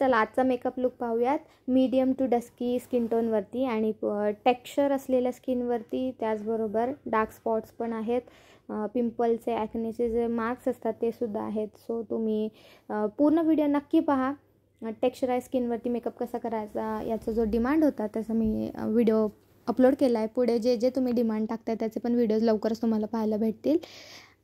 चला आजचा makeup look पाहूयात. मीडियम टू डस्की स्किन टोनवरती आणि टेक्स्चर असलेल्या स्किनवरती, त्याचबरोबर डार्क स्पॉट्स पण आहेत, पिंपलचे ॲक्नेचे जे मार्क्स असतात ते सुद्धा आहेत. सो तुम्ही पूर्ण व्हिडिओ नक्की पहा. टेक्स्चराइज स्किनवरती मेकअप कसा करायचा याचा जो डिमांड होता त्याचा मी व्हिडिओ अपलोड केला आहे. पुढे जे जे तुम्ही डिमांड टाकताय त्याचे पण व्हिडिओज लवकरच तुम्हाला पाहायला भेटतील.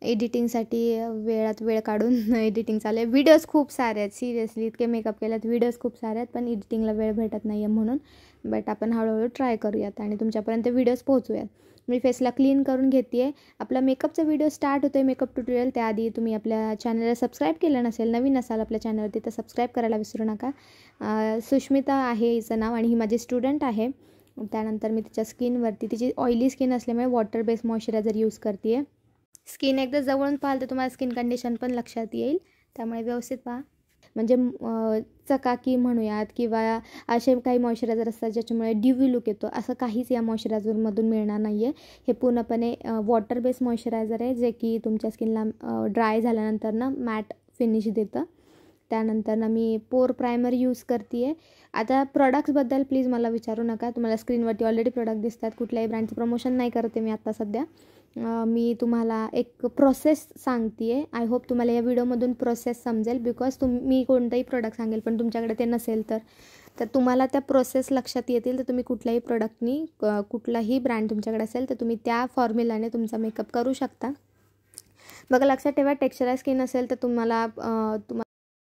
एडिटिंगसाठी वेळात वेळ काढून एडिटिंग चालू आहे. व्हिडिओज खूप सारे आहेत, सिरियसली इतके मेकअप केल्यात, व्हिडिओज खूप सारे आहेत, पण एडिटिंगला वेळ भेटत नाही आहे म्हणून. बट आपण हळूहळू ट्राय करूयात आणि तुमच्यापर्यंत व्हिडिओज पोहोचूयात. मी फेसला क्लीन करून घेते आहे. आपला मेकअपचा व्हिडिओ स्टार्ट होतो आहे, मेकअप ट्युटोरियल. त्याआधी तुम्ही आपल्या चॅनलला सबस्क्राईब केलं नसेल, नवीन असाल आपल्या चॅनलवरती, तर सबस्क्राईब करायला विसरू नका. सुष्मिता आहे हिचं नाव आणि ही माझी स्टुडंट आहे. त्यानंतर मी तिच्या स्किनवरती, तिची ऑइली स्किन असल्यामुळे वॉटर बेस्ड मॉइश्चरायझर यूज करते आहे. स्किन एकदा जवळून पाहाल तर तुम्हाला स्किन कंडिशन पण लक्षात येईल, त्यामुळे व्यवस्थित पहा. म्हणजे चकाकी म्हणूयात किंवा असे काही मॉइश्चरायझर असतात ज्याच्यामुळे ड्यूवी लुक येतो, असं काहीच या मॉइश्चरायझरमधून मिळणार नाही आहे. हे पूर्णपणे वॉटर बेस्ड मॉइश्चरायझर आहे, जे की तुमच्या स्किनला ड्राय झाल्यानंतर ना मॅट फिनिश देतं. त्यानंतर ना मी पोर प्रायमर यूज करते आहे. आता प्रोडक्ट्सबद्दल प्लीज मला विचारू नका, तुम्हाला स्क्रीनवरती ऑलरेडी प्रोडक्ट दिसतात. कुठल्याही ब्रँडचं प्रमोशन नाही करते मी आत्ता सध्या. मी तुम्हाला एक प्रोसेस सांगते आहे. आय होप तुम्हाला या व्हिडिओमधून प्रोसेस समजेल, बिकॉज मी कोणतंही प्रोडक्ट सांगेल पण तुमच्याकडे ते नसेल तर तुम्हाला त्या प्रोसेस लक्षात येतील. तर तुम्ही कुठल्याही प्रोडक्टनी, कुठलाही ब्रँड तुमच्याकडे असेल तर तुम्ही त्या फॉर्म्युलाने तुमचा मेकअप करू शकता. बघा, लक्षात ठेवा, टेक्स्चराइज स्किन असेल तर तुम्हाला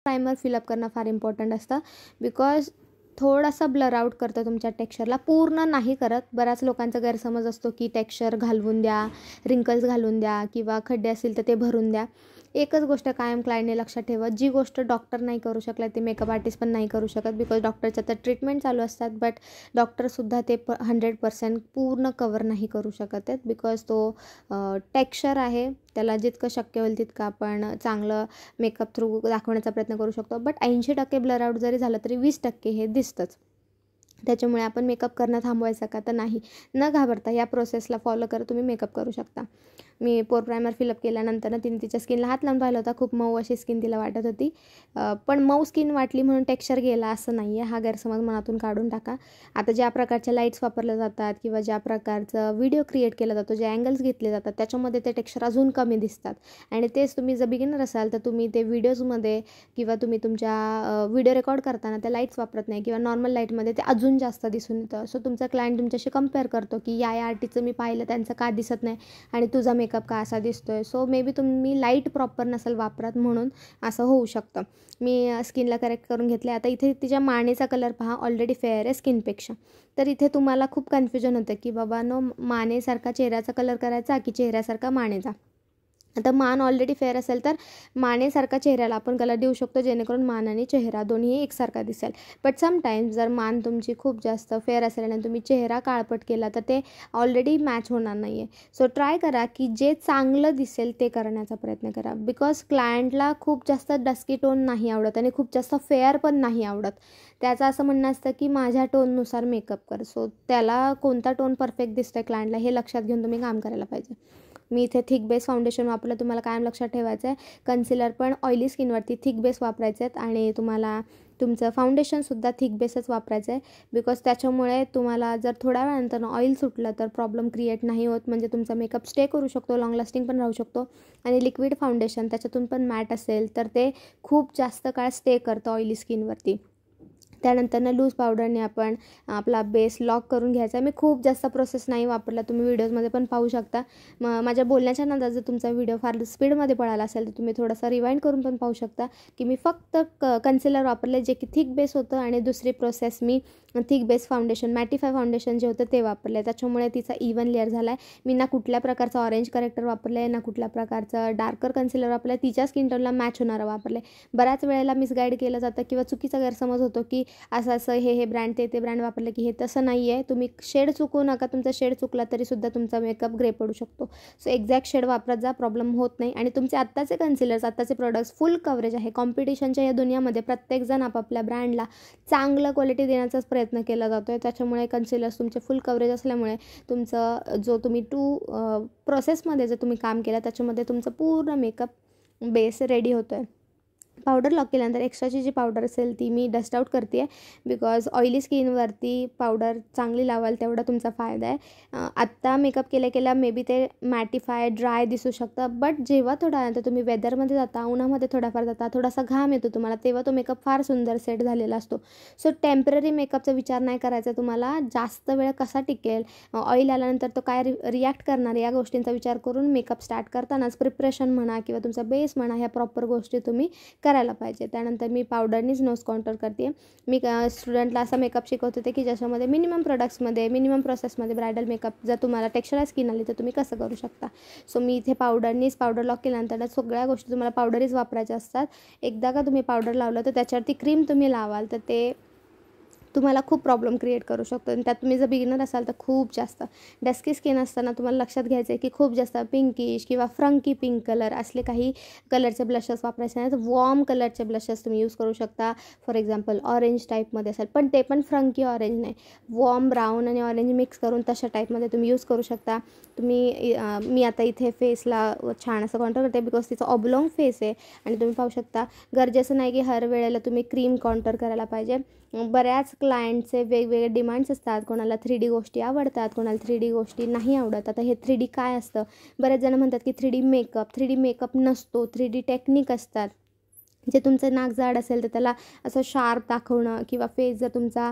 प्रायमर फिलअप करणं फार इम्पॉर्टंट असतं, बिकॉज थोडासा ब्लर आउट करतं तुमच्या टेक्स्चरला, पूर्ण नाही करत. बऱ्याच लोकांचा गैरसमज असतो की टेक्स्चर घालवून द्या, रिंकल्स घालून द्या किंवा खड्डे असतील तर ते भरून द्या. एकच गोष्ट कायम क्लायंटने लक्षात ठेवा, जी गोष्ट डॉक्टर नाही करू शकला ते मेकअप आर्टिस्ट पण नाही करू शकत, बिकॉज डॉक्टरच्या तर ट्रीटमेंट चालू असतात. बट डॉक्टरसुद्धा ते 100% पूर्ण कवर नाही करू शकत आहेत, बिकॉज तो टेक्स्चर आहे, त्याला जितकं शक्य होईल तितकं आपण चांगलं मेकअप थ्रू दाखवण्याचा प्रयत्न करू शकतो. बट 80% ब्लर आउट जरी झालं तरी 20% हे दिसतंच. त्याच्यामुळे आपण मेकअप करणं थांबवायचं का? तर नाही, न घाबरता या प्रोसेसला फॉलो करत तुम्ही मेकअप करू शकता. मी पोर प्रायमर फिलअप केल्यानंतर तिने तिच्या स्किनला हात लावून पाहिला होता. खूप मऊ अशी स्किन तिला वाटत होती, पण मऊ स्किन वाटली म्हणून टेक्स्चर गेला असं नाही आहे. हा गैरसमज मनातून काढून टाका. आता ज्या प्रकारच्या लाईट्स वापरल्या जातात किंवा ज्या प्रकारचं व्हिडिओ क्रिएट केला जातो, जे अँगल्स घेतले जातात, त्याच्यामध्ये ते टेक्स्चर अजून कमी दिसतात. आणि तेच तुम्ही जर बिगिनर असाल तर तुम्ही ते व्हिडिओजमध्ये किंवा तुम्ही तुमच्या व्हिडिओ रेकॉर्ड करताना त्या लाईट्स वापरत नाही किंवा नॉर्मल लाईटमध्ये ते अजून जास्त दिसून येतं. सो तुमचा क्लायंट तुमच्याशी कम्पेअर करतो की या आर्टिस्टचं मी पाहिलं, त्यांचं का दिसत नाही आणि तुझा मेकअप का असा दिसतोय. सो मे बी तुम्ही लाईट प्रॉपर नसेल वापरत म्हणून असं होऊ शकतं. मी स्किनला करेक्ट करून घेतले. आता इथे तिच्या मानेचा कलर पहा, ऑलरेडी फेअर आहे स्किनपेक्षा. तर इथे तुम्हाला खूप कन्फ्युजन होतं की बाबा मानेसारखा चेहऱ्याचा कलर करायचा की चेहऱ्यासारखा मानेचा. आता मान ऑलरेडी फेअर असेल तर मानेसारखा चेहऱ्याला आपण कलर देऊ शकतो, जेणेकरून मान आणि चेहरा दोन्ही एकसारखा दिसेल. बट समटाईम्स जर मान तुमची खूप जास्त फेअर असेल आणि तुम्ही चेहरा काळपट केला तर ते ऑलरेडी मॅच होणार नाही आहे. सो ट्राय करा की जे चांगलं दिसेल ते करण्याचा प्रयत्न करा, बिकॉज क्लायंटला खूप जास्त डस्की टोन नाही आवडत आणि खूप जास्त फेअर पण नाही आवडत. त्याचं असं म्हणणं असतं की माझ्या टोननुसार मेकअप कर. सो त्याला कोणता टोन परफेक्ट दिसतोय क्लायंटला हे लक्षात घेऊन तुम्ही काम करायला पाहिजे. मी इथे थिक बेस फाउंडेशन वापरलं, तुम्हाला कायम लक्षात ठेवायचं आहे. कन्सिलर पण ऑइली स्किनवरती थिक बेस वापरायचे आहेत आणि तुम्हाला तुमचं फाउंडेशनसुद्धा थिक बेसच वापरायचं आहे, बिकॉज त्याच्यामुळे तुम्हाला जर थोड्या वेळानंतर ऑइल सुटलं तर प्रॉब्लेम क्रिएट नाही होत. म्हणजे तुमचा मेकअप स्टे करू शकतो, लॉंग लास्टिंग पण राहू शकतो. आणि लिक्विड फाउंडेशन त्याच्यातून पण मॅट असेल तर ते खूप जास्त काळ स्टे करतं ऑइली स्किनवरती. त्यानंतर लूज पावडरने आपण आपला बेस लॉक करून घ्यायचा. मी खूप जास्त प्रोसेस नाही वापरला, तुम्ही व्हिडिओजमध्ये पण पाहू शकता. माझ्या बोलण्याच्या नंतर जर तुमचा व्हिडिओ फार स्पीडमध्ये पळाला असेल तर तुम्ही थोडासा रिवाइंड करून पण पाहू शकता की मी फक्त कन्सिलर वापरले, जे की थिक बेस होतं, आणि दुसरी प्रोसेस मी थिक बेस फाउंडेशन, मॅटिफाय फाउंडेशन जे होतं ते वापरलं. त्याच्यामुळे तिचा इव्हन लेअर झाला आहे. मी ना कुठल्या प्रकारचं ऑरेंज करेक्टर वापरलं आहे, ना कुठल्या प्रकारचं डार्कर कन्सिलर वापरलं आहे, तिच्या स्किन टोनला मॅच होणारं वापरलं आहे. बऱ्याच वेळेला मिसगाईड केलं जातं किंवा चुकीचा गैरसमज होतो की असं हे ब्रँड ते ब्रँड वापरलं की हे तसं नाही आहे. तुम्ही शेड चुकू नका, तुमचा शेड चुकला तरीसुद्धा तुमचा मेकअप ग्रे पडू शकतो. सो एक्झॅक्ट शेड वापरत जा, प्रॉब्लेम होत नाही. आणि तुमचे आत्ताचे कन्सिलर्स, आत्ताचे प्रोडक्ट्स फुल कव्हरेज आहे. कॉम्पिटिशनच्या या दुनियामध्ये प्रत्येकजण आपापल्या ब्रँडला चांगलं क्वालिटी देण्याचाच प्रयत्न केला जातो आहे. त्याच्यामुळे कन्सिलर्स तुमचे फुल कव्हरेज असल्यामुळे तुमचं जो तुम्ही प्रोसेसमध्ये जर तुम्ही काम केलं त्याच्यामध्ये तुमचं पूर्ण मेकअप बेस रेडी होतो आहे. पावडर लॉक केल्यानंतर एक्स्ट्राची जी पावडर असेल ती मी डस्ट आउट करते आहे, बिकॉज ऑइली स्किनवरती पावडर चांगली लावाल तेवढा तुमचा फायदा आहे. आत्ता मेकअप केल्या मे बी ते मॅटिफाय ड्राय दिसू शकतं, बट जेव्हा थोड्यानंतर तुम्ही वेदरमध्ये जाता, उन्हामध्ये थोडाफार जाता, थोडासा घाम येतो तुम्हाला, तेव्हा तो मेकअप फार सुंदर सेट झालेला असतो. सो टेम्पररी मेकअपचा विचार नाही करायचा तुम्हाला, जास्त वेळ कसा टिकेल, ऑइल आल्यानंतर तो काय रिॲक्ट करणार या गोष्टींचा विचार करून मेकअप स्टार्ट करतानाच प्रिपरेशन म्हणा किंवा तुमचा बेस म्हणा ह्या प्रॉपर गोष्टी तुम्ही करायला पाहिजे. त्यानंतर मी पावडरनीच नोज कॉन्टूर करते. मी स्टुडंटला असा मेकअप शिकवत होते की ज्याच्यामध्ये मिनिमम प्रोडक्ट्समध्ये, मिनिमम प्रोसेसमध्ये ब्रायडल मेकअप जर तुम्हाला टेक्स्चराइज स्किन आली तर तुम्ही कसं करू शकता. सो मी इथे पावडर लॉक केल्यानंतर सगळ्या गोष्टी तुम्हाला पावडरच वापरायच्या असतात. एकदा का तुम्ही पावडर लावलं तर त्याच्यावरती क्रीम तुम्ही लावाल तर ते तुम्हाला खूप प्रॉब्लेम क्रिएट करू शकतो. आणि त्यात तुम्ही जर बिगिनर असाल तर खूप जास्त डस्की स्किन असताना तुम्हाला लक्षात घ्यायचं आहे की खूप जास्त पिंकिश किंवा फ्रंकी पिंक कलर असले काही कलरचे ब्लशेस वापरायचे नाही. तर वॉर्म कलरचे ब्लशेस तुम्ही यूज करू शकता. फॉर एक्झाम्पल ऑरेंज टाईपमध्ये असेल, पण ते पण फ्रंकी ऑरेंज नाही, वॉर्म ब्राऊन आणि ऑरेंज मिक्स करून तशा टाईपमध्ये तुम्ही यूज करू शकता. मी आता इथे फेसला छान असं कॉन्टूर करते बिकॉज तिचं ऑबलॉंग फेस आहे. आणि तुम्ही पाहू शकता गरजेचं नाही की हर वेळेला तुम्ही क्रीम कॉन्टूर करायला पाहिजे. बऱ्याच क्लायंटचे वेगवेगळे डिमांड्स असतात. कोणाला 3D गोष्टी आवडतात, कोणाला 3D गोष्टी नाही आवडत. आता हे 3D काय असतं, बरेच जण म्हणतात की 3D मेकअप नसतो, 3D टेक्निक असतात. जे तुमचं नाक जाड असेल तर त्याला असं शार्प दाखवणं, किंवा फेस जर तुमचा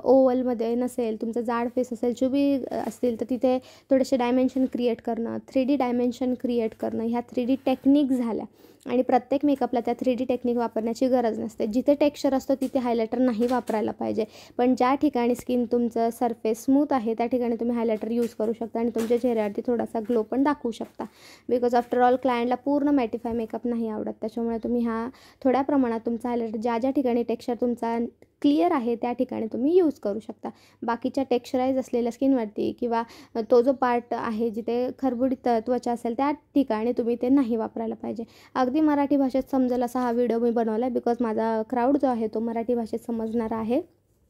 ओवलमध्ये नसेल, तुमचा जाड फेस असेल, चुबी असतील तर तिथे थोडेसे डायमेन्शन क्रिएट करणं, 3D डायमेन्शन क्रिएट करणं, ह्या 3D टेक्निक झाल्या. आणि प्रत्येक मेकअपला त्या 3D टेक्निक वापरण्याची गरज नसते. जिथे टेक्स्चर असतो तिथे हायलायटर नाही वापरायला पाहिजे, पण ज्या ठिकाणी स्किन तुमचं सरफेस स्मूथ आहे त्या ठिकाणी तुम्ही हायलायटर यूज करू शकता आणि तुमच्या चेहऱ्यावरती थोडासा ग्लो पण दाखवू शकता. बिकॉज आफ्टर ऑल क्लायंटला पूर्ण मॅटिफाय मेकअप नाही आवडत. त्याच्यामुळे तुम्ही हा थोड्या प्रमाणात तुमचा हायलायटर ज्या ठिकाणी टेक्स्चर तुमचा क्लिअर आहे त्या ठिकाणी तुम्ही यूज करू शकता. बाकीच्या टेक्स्चराईज असलेल्या स्किनवरती किंवा तो जो पार्ट आहे जिथे खरबुडीत त्वचा असेल त्या ठिकाणी तुम्ही ते नाही वापरायला पाहिजे. अगदी मराठी भाषेत समजेल असा हा व्हिडिओ मी बनवला आहे, बिकॉज माझा क्राऊड जो आहे तो मराठी भाषेत समजणारा आहे.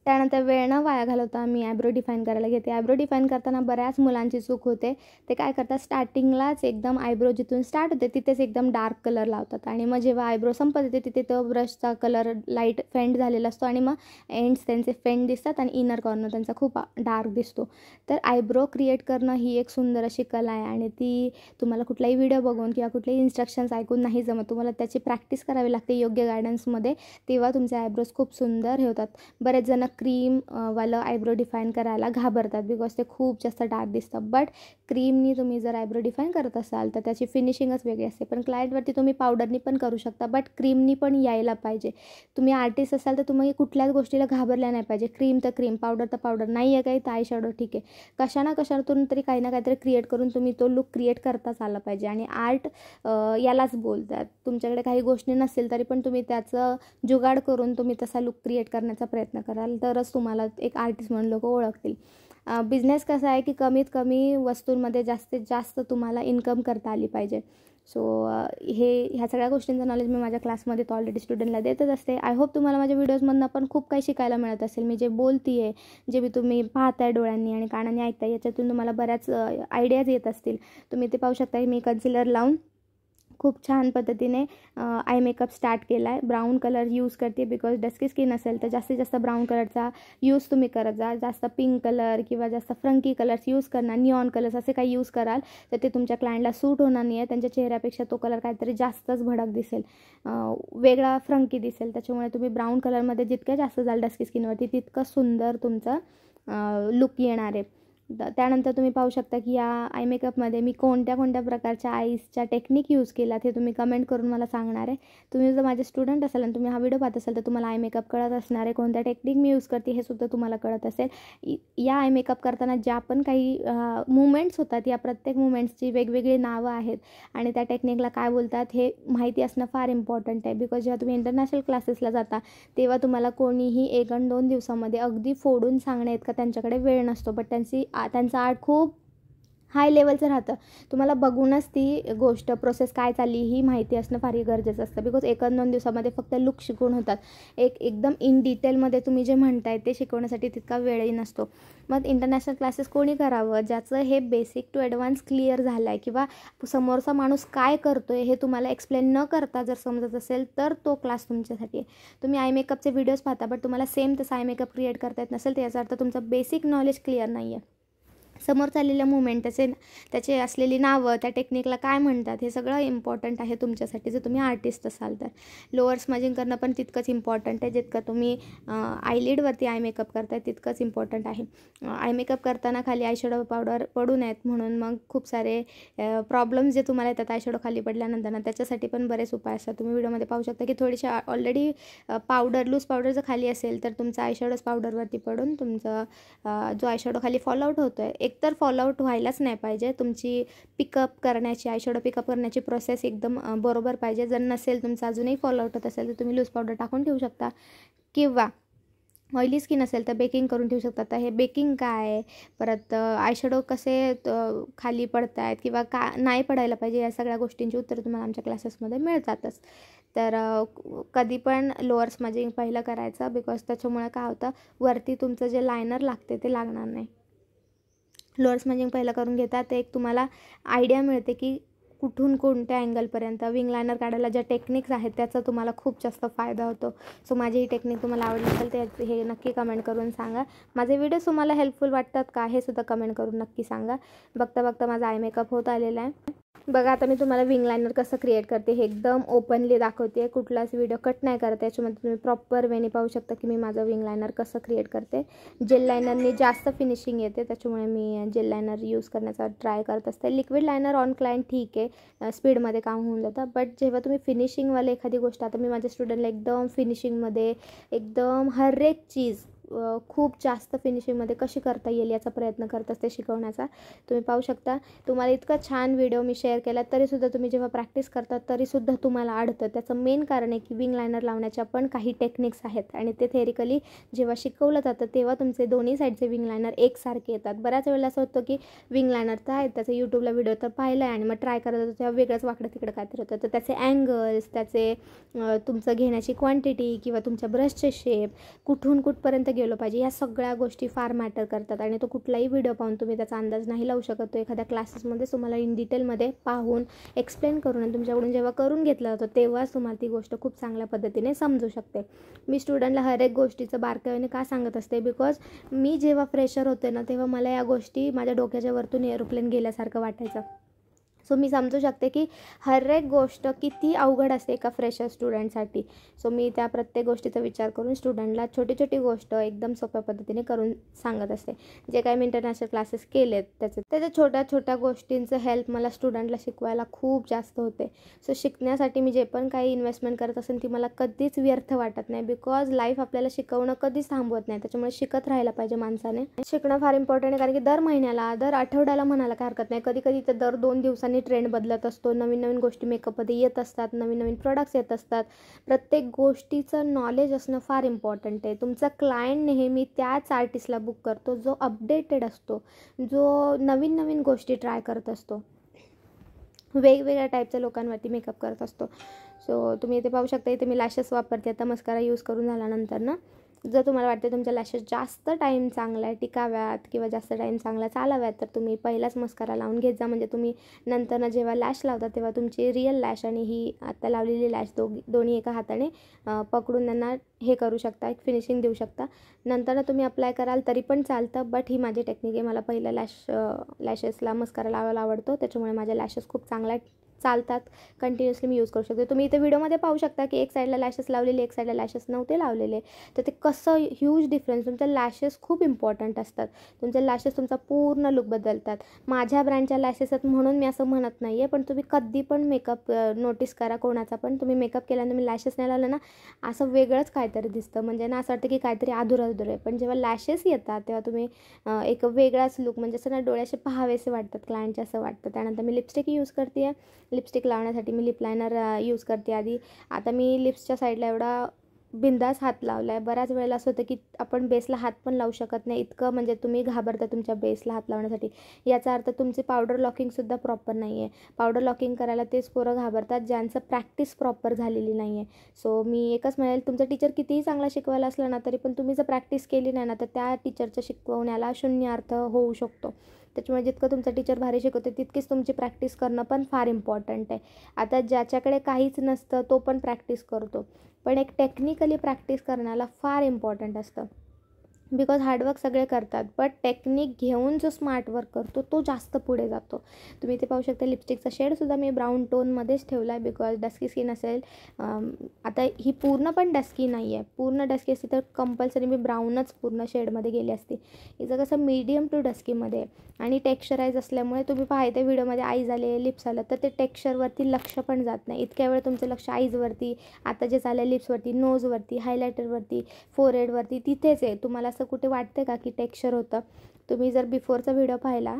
त्यानंतर वेळ न वाया घालवता मी आयब्रो डिफाईन करायला घेते. आयब्रो डिफाईन करताना बऱ्याच मुलांची चूक होते. ते काय करतात, स्टार्टिंगलाच एकदम आयब्रो जिथून स्टार्ट होते तिथेच एकदम डार्क कलर लावतात आणि मग जेव्हा आयब्रो संपत येते तिथे तो ब्रशचा कलर लाईट फेंट झालेला असतो आणि मग एंड्स त्यांचे फेंट दिसतात आणि इनर कॉर्नर त्यांचा खूप डार्क दिसतो. तर आयब्रो क्रिएट करणं ही एक सुंदर अशी कला आहे आणि ती तुम्हाला कुठलाही व्हिडिओ बघून किंवा कुठलेही इन्स्ट्रक्शन्स ऐकून नाही जमत. तुम्हाला त्याची प्रॅक्टिस करावी लागते योग्य गायडन्समध्ये, तेव्हा तुमचे आयब्रोज खूप सुंदर हे होतात. बरेच जण वालं आयब्रो डिफाईन करायला घाबरतात बिकॉज ते खूप जास्त डार्क दिसतं. बट क्रीमनी तुम्ही जर आयब्रो डिफाईन करत असाल तर त्याची फिनिशिंगच वेगळी असते. पण क्लायंटवरती तुम्ही पावडरनी पण करू शकता, बट क्रीमनी पण यायला पाहिजे. तुम्ही आर्टिस्ट असाल तर तुम्ही कुठल्याच गोष्टीला घाबरल्या नाही पाहिजे. क्रीम तर क्रीम, पावडर तर पावडर, नाही आहे काही तर आय शॅडो ठीक आहे. कशातून तरी काही ना काहीतरी क्रिएट करून तुम्ही तो लुक क्रिएट करताच आला पाहिजे. आणि आर्ट यालाच बोलतात. तुमच्याकडे काही गोष्टी नसेल तरी पण तुम्ही त्याचं जुगाड करून तुम्ही तसा लुक क्रिएट करण्याचा प्रयत्न कराल तरच तुम्हाला एक आर्टिस्ट म्हणून लोक ओळखतील. बिझनेस कसा आहे की कमीत कमी वस्तूंमध्ये जास्तीत जास्त तुम्हाला इन्कम करता आली पाहिजे. सो ह्या सगळ्या गोष्टींचं नॉलेज मी माझ्या क्लासमध्ये तर ऑलरेडी स्टुडंटला देतच असते. आय होप तुम्हाला माझ्या व्हिडिओजमधनं पण खूप काही शिकायला मिळत असेल. मी जे बोलते आहे, जे मी तुम्ही पाहताय डोळ्यांनी आणि कानांनी ऐकताय, याच्यातून तुम्हाला बऱ्याच आयडियाज येत असतील. तुम्ही ते पाहू शकता की मी कन्सिलर लावून खूप छान पद्धतीने आय मेकअप स्टार्ट केला आहे. ब्राऊन कलर यूज करते बिकॉज डस्की स्किन असेल तर जास्तीत जास्त ब्राऊन कलरचा यूज तुम्ही करत जा. जास्त पिंक कलर किंवा जास्त फ्रंकी कलर्स यूज करणार, निऑन कलर्स असे काही यूज कराल तर ते तुमच्या क्लायंटला सूट होणार नाही आहे. त्यांच्या चेहऱ्यापेक्षा तो कलर काहीतरी जास्तच भडक दिसेल, वेगळा फ्रंकी दिसेल. त्याच्यामुळे तुम्ही ब्राऊन कलरमध्ये जितक्या जास्त जाल डस्की स्किनवरती तितकं सुंदर तुमचं लुक येणार आहे. त्यानंतर तुम्ही पाहू शकता की या आय मेकअपमध्ये मी कोणत्या प्रकारच्या आईसच्या टेक्निक यूज केला ते तुम्ही कमेंट करून मला सांगणार आहे. तुम्ही जर माझे स्टुडंट असाल आणि तुम्ही हा व्हिडिओ पाहत असाल तर तुम्हाला आय मेकअप कळत असणार आहे. कोणत्या टेक्निक मी यूज करते हे सुद्धा तुम्हाला कळत असेल. या आय मेकअप करताना ज्या पण काही मुवमेंट्स होतात या प्रत्येक मुवमेंट्सची वेगवेगळी नावं आहेत आणि त्या टेक्निकला काय बोलतात हे माहिती असणं फार इम्पॉर्टंट आहे. बिकॉज जेव्हा तुम्ही इंटरनॅशनल क्लासेसला जाता तेव्हा तुम्हाला कोणीही 1 आणि 2 दिवसामध्ये अगदी फोडून सांगण्यात का त्यांच्याकडे वेळ नसतो. बट त्यांचा आर्ट खूप हाय लेवलचं राहतं. तुम्हाला बघूनच ती गोष्ट प्रोसेस काय चालली ही माहिती असणं फार गरजेचं असतं. बिकॉज 1-2 दिवसामध्ये फक्त लुक शिकवून होतात. एकदम इन डिटेलमध्ये तुम्ही जे म्हणताय ते शिकवण्यासाठी तितका वेळही नसतो. मग इंटरनॅशनल क्लासेस कोणी करावं ज्याचं हे बेसिक टू ॲडव्हान्स क्लिअर झालं आहे किंवा समोरचा माणूस काय करतो आहे हे तुम्हाला एक्सप्लेन न करता जर समजत असेल तर तो क्लास तुमच्यासाठी आहे. तुम्ही आय मेकअपचे व्हिडिओज पाहता बट तुम्हाला सेम तसं आय मेकअप क्रिएट करता येत नसेल तर याचा अर्थ तुमचं बेसिक नॉलेज क्लिअर नाही आहे. समोर चाललेल्या मुवमेंट त्याचे असलेली नावं त्या टेक्निकला काय म्हणतात हे सगळं इम्पॉर्टंट आहे तुमच्यासाठी जर तुम्ही आर्टिस्ट असाल तर. लोअर स्मजिंग करणं पण तितकंच इम्पॉर्टंट आहे जितकं तुम्ही आयलिडवरती आय मेकअप करताय तितकंच इम्पॉर्टंट आहे. आय मेकअप करताना खाली आयशॅडो पावडर पडू नयेत म्हणून मग खूप सारे प्रॉब्लेम्स जे तुम्हाला येतात आयशॅडो खाली पडल्यानंतर ना त्याच्यासाठी पण बरेच उपाय असतात. तुम्ही व्हिडिओमध्ये पाहू शकता की थोडीशी ऑलरेडी लूज पावडर जर खाली असेल तर तुमचा आयशॅडोज पावडरवरती पडून तुमचं जो आयशॅडो खाली फॉलआउट होतो आहे एकतर फॉलआउट व्हायलाच नाही पाहिजे. तुमची आयशॅडो पिकअप करण्याची प्रोसेस एकदम बरोबर पाहिजे. जर नसेल तुमचं अजूनही फॉलआउट होत असेल तर तुम्ही लूज पावडर टाकून ठेवू शकता किंवा ऑइली स्किन असेल तर बेकिंग करून ठेवू शकता. तर हे बेकिंग काय परत आयशॅडो कसे खाली पडत आहेत किंवा का नाही पडायला पाहिजे या सगळ्या गोष्टींची उत्तरं तुम्हाला आमच्या क्लासेसमध्ये मिळतातच. तर कधी पण लोअर स्मजिंग पहिलं करायचं बिकॉज त्याच्यामुळे काय होतं वरती तुमचं जे लायनर लागते ते लागणार नाही. लोअर स्मजिंग पहिलं करून घेता ते एक तुम्हाला आयडिया मिळते की कुठून कोणत्या अँगलपर्यंत विंग लायनर काढायला ज्या टेक्निक्स आहेत त्याचा तुम्हाला खूप जास्त फायदा होतो. सो माझी ही टेक्निक तुम्हाला आवडली असेल तर हे नक्की कमेंट करून सांगा. माझे व्हिडिओज तुम्हाला हेल्पफुल वाटतात का हे सुद्धा कमेंट करून नक्की सांगा. बघता बघता माझा आय मेकअप होत आलेला आहे. बघा आता मी तुम्हाला विंग लायनर कसं क्रिएट करते हे एकदम ओपनली दाखवते. कुठलाच व्हिडिओ कट नाही करत. याच्यामध्ये तुम्ही प्रॉपर वेने पाहू शकता की मी माझं विंग लायनर कसं क्रिएट करते. जेल लायनरने जास्त फिनिशिंग येते त्याच्यामुळे मी जेल लायनर यूज करण्याचा ट्राय करत असते. लिक्विड लायनर ऑन क्लायंट ठीक आहे स्पीडमध्ये काम होऊन जातं बट जेव्हा तुम्ही फिनिशिंगवाले एखादी गोष्ट आता मी माझ्या स्टुडंटला एकदम फिनिशिंगमध्ये एकदम हर एक चीज खूप जास्त फिनिशिंगमध्ये कशी करता येईल याचा प्रयत्न करत असते शिकवण्याचा. तुम्ही पाहू शकता तुम्हाला इतका छान व्हिडिओ मी शेअर केला तरीसुद्धा तुम्ही जेव्हा प्रॅक्टिस करता तरीसुद्धा तुम्हाला अडतं. त्याचं मेन कारण आहे की विंग लायनर लावण्याच्या पण काही टेक्निक्स आहेत आणि ते थेरिकली जेव्हा शिकवलं जातं तेव्हा तुमचे दोन्ही साईडचे विंग लायनर एकसारखे येतात. बऱ्याच वेळेला असं होतं की विंग लायनर तर आहेत त्याचं यूट्यूबला व्हिडिओ तर पाहिला आहे आणि मग ट्राय करत होतं तेव्हा वेगळंच वाकडं तिकडं काहीतरी होतं. तर त्याचे अँगल्स त्याचे तुमचं घेण्याची क्वांटिटी किंवा तुमच्या ब्रशचे शेप कुठून कुठपर्यंत गेलो पाहिजे या सगळ्या गोष्टी फार मॅटर करतात आणि तो कुठलाही व्हिडिओ पाहून तुम्ही त्याचा अंदाज नाही लावू शकत. तो एखाद्या क्लासेसमध्ये तुम्हाला इन डिटेलमध्ये पाहून एक्सप्लेन करून आणि तुमच्याकडून जेव्हा करून घेतलं जातं तेव्हाच तुम्हाला ती गोष्ट खूप चांगल्या पद्धतीने समजू शकते. मी स्टुडंटला हर एक गोष्टीचं बारकाईने का सांगत असते बिकॉज मी जेव्हा फ्रेशर होते ना तेव्हा मला या गोष्टी माझ्या डोक्याच्या वरतून एरोप्लेन गेल्यासारखं वाटायचं. सो मी समजू शकते की हर एक गोष्ट किती अवघड असते एका फ्रेशर स्टुडंटसाठी. सो मी त्या प्रत्येक गोष्टीचा विचार करून स्टुडंटला छोटी छोटी गोष्ट एकदम सोप्या पद्धतीने करून सांगत असते. जे काही मी इंटरनॅशनल क्लासेस केलेत त्याच्या छोट्या छोट्या गोष्टींचं हेल्प मला स्टुडंटला शिकवायला खूप जास्त होते. सो शिकण्यासाठी मी जे पण काही इन्व्हेस्टमेंट करत असेल ती मला कधीच व्यर्थ वाटत नाही बिकॉज लाईफ आपल्याला शिकवणं कधीच थांबवत नाही. त्याच्यामुळे शिकत राहायला पाहिजे माणसाने. शिकणं फार इम्पॉर्टंट आहे कारण की दर महिन्याला दर आठवड्याला म्हणायला काय हरकत नाही कधी कधी तर दर 2 दिवसांनी ट्रेंड बदलत असतो. नवीन नवीन गोष्टी मेकअपमध्ये येत असतात. नवीन नवीन प्रोडक्ट्स येत असतात. प्रत्येक गोष्टीचं नॉलेज असणं फार इम्पॉर्टंट आहे. तुमचा क्लायंट नेहमी त्याच आर्टिस्टला बुक करतो जो अपडेटेड असतो जो नवीन नवीन गोष्टी ट्राय करत असतो वेगवेगळ्या टाईपच्या लोकांवरती मेकअप करत असतो. सो तुम्ही इथे पाहू शकता इथे मी लॅशेस वापरते आता मस्कारा यूज करून झाल्यानंतर ना जर तुम्हाला वाटते तुमच्या लॅशेस जास्त टाईम चांगला टिकाव्यात किंवा जास्त टाईम चांगला चालाव्यात तर तुम्ही पहिलाच मस्कारा लावून घेत जा. म्हणजे तुम्ही नंतर जेव्हा लॅश लावता तेव्हा तुमची रिअल लॅश आणि ही आता लावलेली लॅश दोन्ही एका हाताने पकडून त्यांना हे करू शकता एक फिनिशिंग देऊ शकता. नंतर तुम्ही अप्लाय कराल तरी पण चालतं बट ही माझी टेक्निक आहे. मला पहिल्या लॅशेसला मस्कारा लावायला आवडतो त्याच्यामुळे माझ्या लॅशेस खूप चांगल्या चालतात. कंटिन्युअसली मी यूज करू शकते. तुम्ही इथे व्हिडिओमध्ये पाहू शकता की एक साईडला लॅशेस लावलेले एक साईडला लॅशेस नव्हते लावलेले तर ते कसं ह्यूज डिफरन्स. तुमच्या लॅशेस खूप इम्पॉर्टंट असतात. तुमचे लॅशेस तुमचा पूर्ण लुक बदलतात. माझ्या ब्रँडच्या लॅशेस आहेत म्हणून मी असं म्हणत नाही आहे पण तुम्ही कधी पण मेकअप नोटीस करा कोणाचा पण तुम्ही मेकअप केल्यानंतर तुम्ही लॅशेस नाही लावलं ना असं वेगळंच काहीतरी दिसतं. म्हणजे ना असं वाटतं की काहीतरी अधुरं आहे पण जेव्हा लॅशेस येतात तेव्हा तुम्ही एक वेगळाच लुक म्हणजे असं ना डोळ्याचे पहावेसे वाटतात क्लायंटचे असं वाटतं. त्यानंतर मी लिपस्टिक यूज करते आहे. लिपस्टिक लावण्यासाठी मी लिप लायनर यूज करते आधी. आता मी लिप्सच्या साईडला एवढा बिंदास हात लावला आहे. बऱ्याच वेळेला असं होतं की आपण बेसला हात पण लावू शकत नाही, इतकं म्हणजे तुम्ही घाबरता तुमच्या बेसला हात लावण्यासाठी. याचा अर्थ तुमची पावडर लॉकिंगसुद्धा प्रॉपर नाही आहे. पावडर लॉकिंग करायला तेच पोरं घाबरतात ज्यांचं प्रॅक्टिस प्रॉपर झालेली नाही आहे. सो मी एकच म्हणेल, तुमचा टीचर कितीही चांगला शिकवायला असला ना तरी पण तुम्ही जर प्रॅक्टिस केली नाही ना तर त्या टीचरच्या शिकवण्याला शून्य अर्थ होऊ शकतो. त्याच्यामुळे जितकं तुमचा टीचर भारी शिकवते तितकीच तुमची प्रॅक्टिस करणं पण फार इम्पॉर्टंट आहे. आता ज्याच्याकडे काहीच नसतं तो पण प्रॅक्टिस करतो, पण एक टेक्निकली प्रॅक्टिस करण्याला फार इम्पॉर्टंट असतं. बिकॉज हार्डवर्क सगळे करतात, बट टेक्निक घेऊन जो स्मार्ट वर्क करतो तो जास्त पुढे जातो. तुम्ही ते पाहू शकता, लिपस्टिकचा शेडसुद्धा मी ब्राऊन टोनमध्येच ठेवला आहे बिकॉज डस्की स्किन असेल. आता ही पूर्ण पण डस्की नाही आहे, पूर्ण डस्की असती तर कंपल्सरी मी ब्राऊनच पूर्ण शेडमध्ये गेली असती. हिचं कसं मीडियम टू डस्कीमध्ये आहे आणि टेक्स्चराईज असल्यामुळे तुम्ही पाहते व्हिडिओमध्ये आईज आले, लिप्स आलं तर ते टेक्स्चरवरती लक्ष पण जात नाही. इतक्या वेळ तुमचं लक्ष आईजवरती, आता जे चाललं लिप्सवरती, नोजवरती, हायलायटरवरती, फोरहेडवरती तिथेच आहे. तुम्हाला असं कुठे वाटतं का की टेक्स्चर होतं? तुम्ही जर बिफोरचा व्हिडिओ पाहिला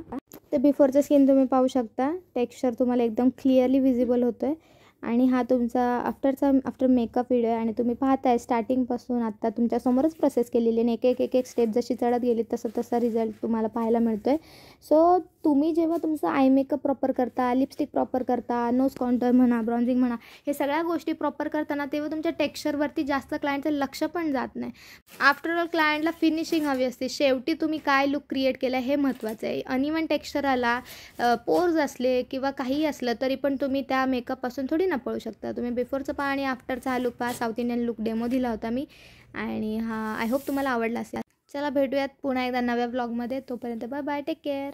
तर बिफोरचं स्किन तुम्ही पाहू शकता, टेक्स्चर तुम्हाला एकदम क्लिअरली विजिबल होतं आहे. आणि हा तुमचा आफ्टर मेकअप व्हिडिओ आहे आणि तुम्ही पाहताय स्टार्टिंगपासून आत्ता तुमच्यासमोरच प्रोसेस केलेली आणि एक एक स्टेप जशी चढत गेली तसा रिझल्ट तुम्हाला पाहायला मिळतो आहे. सो तुम्ही जेव्हा तुमचं आय मेकअप प्रॉपर करता, लिपस्टिक प्रॉपर करता, नोज कॉन्टर म्हणा, ब्रॉन्झिंग म्हणा, हे सगळ्या गोष्टी प्रॉपर करताना तेव्हा तुमच्या टेक्स्चरवरती जास्त क्लायंटचं लक्ष पण जात नाही. आफ्टर ऑल क्लायंटला फिनिशिंग हवी असते. शेवटी तुम्ही काय लुक क्रिएट केला हे महत्त्वाचं आहे. अनइवन टेक्स्चर आला, पोर्स असले किंवा काहीही असलं तरी पण तुम्ही त्या मेकअपपासून थोडी ना पळू शकता. तुम्ही बिफोरचं पहा आणि आफ्टरचा हा लुक पहा. साऊथ इंडियन लुक डेमो दिला होता मी आणि हा आय होप तुम्हाला आवडला असेल. चला भेटूयात पुन्हा एकदा नव्या व्लॉगमध्ये. तोपर्यंत बाय बाय, टेक केअर.